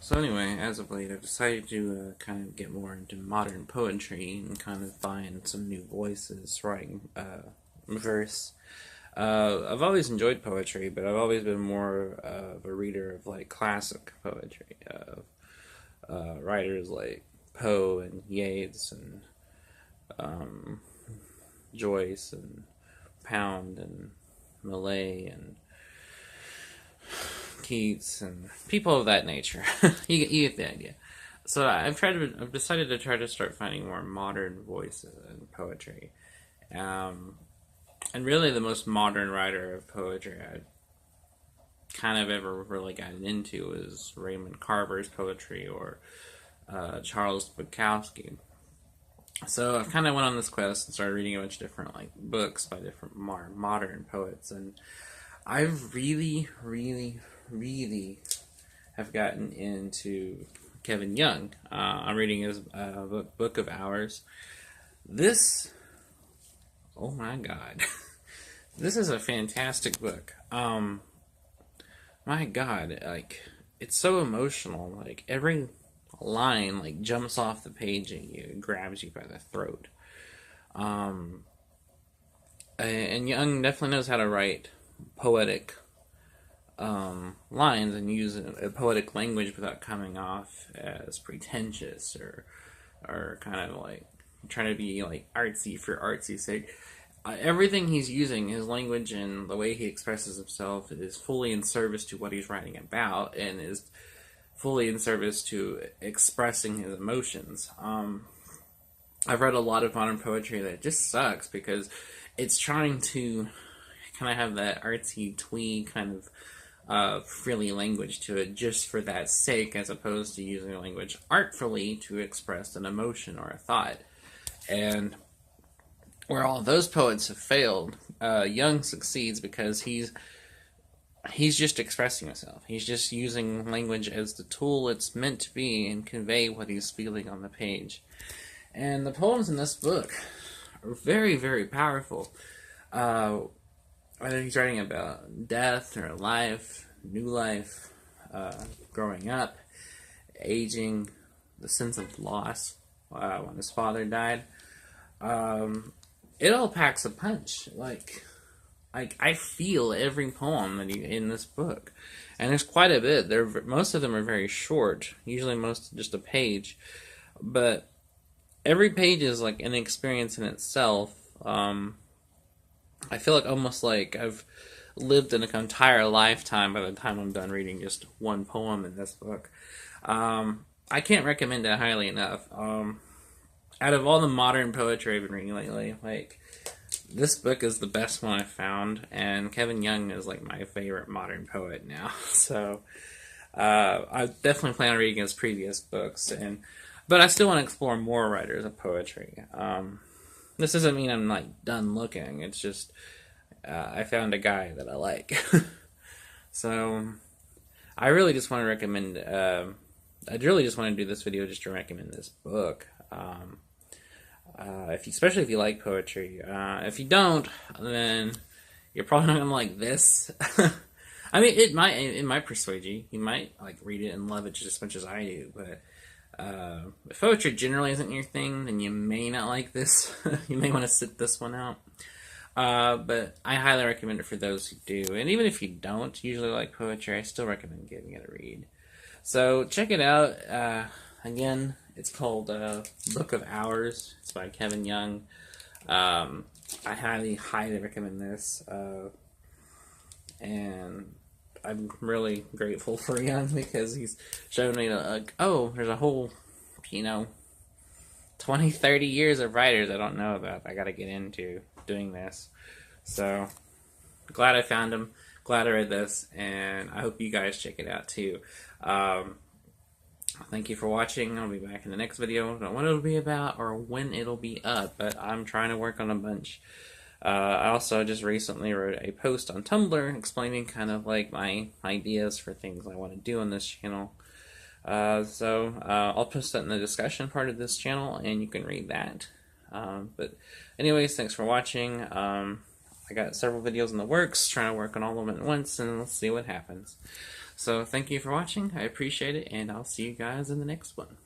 So anyway, as of late, I've decided to kind of get more into modern poetry and kind of find some new voices writing verse. I've always enjoyed poetry, but I've always been more of a reader of like classic poetry, writers like Poe and Yeats and um, Joyce and Pound and Millay and Keats and people of that nature. You get the idea. So I've decided to try to start finding more modern voices in poetry. Um, and really, the most modern writer of poetry I kind of ever really gotten into is Raymond Carver's poetry or Charles Bukowski. So I kind of went on this quest and started reading a bunch of different like books by different more modern poets, and I've really have gotten into Kevin Young. I'm reading his Book of Hours. This, oh my god, this is a fantastic book. My god, like it's so emotional. Like every line like jumps off the page at you, and grabs you by the throat. Um, and Young definitely knows how to write poetic lines and use a poetic language without coming off as pretentious or kind of like trying to be like artsy for artsy's sake. Everything he's using, his language and the way he expresses himself, is fully in service to what he's writing about and is fully in service to expressing his emotions. I've read a lot of modern poetry that just sucks because it's trying to kind of have that artsy twee kind of frilly language to it just for that sake, as opposed to using the language artfully to express an emotion or a thought. And where all those poets have failed, Young succeeds because he's just expressing himself. He's just using language as the tool it's meant to be and convey what he's feeling on the page. And the poems in this book are very powerful. Whether he's writing about death or life, new life, growing up, aging, the sense of loss when his father died, it all packs a punch. Like I feel every poem that in this book, and there's quite a bit. Most of them are very short, usually most just a page, but every page is like an experience in itself. I feel like almost like I've lived an entire lifetime by the time I'm done reading just one poem in this book. I can't recommend it highly enough. Out of all the modern poetry I've been reading lately, like this book is the best one I've found, and Kevin Young is like my favorite modern poet now. So I definitely plan on reading his previous books, but I still want to explore more writers of poetry. This doesn't mean I'm like done looking. It's just I found a guy that I like. So I really just want to recommend. I really just want to do this video just to recommend this book. Especially if you like poetry. If you don't, then you're probably not gonna like this. I mean, it might persuade you. You might like read it and love it just as much as I do. But if poetry generally isn't your thing, then you may not like this. You may want to sit this one out. But I highly recommend it for those who do. And even if you don't usually like poetry, I still recommend giving it a read. So check it out. Again, it's called Book of Hours. It's by Kevin Young. I highly recommend this. And I'm really grateful for Young because he's shown me like, oh, there's a whole, 20, 30 years of writers I don't know about. I gotta get into doing this. So, glad I found him. Glad I read this, and I hope you guys check it out too. Thank you for watching. I'll be back in the next video. I don't know what it'll be about or when it'll be up, but I'm trying to work on a bunch. I also just recently wrote a post on Tumblr explaining kind of like my ideas for things I want to do on this channel. I'll post that in the discussion part of this channel, and you can read that. But anyways, thanks for watching. I got several videos in the works, trying to work on all of them at once, and let's see what happens. So thank you for watching. I appreciate it, and I'll see you guys in the next one.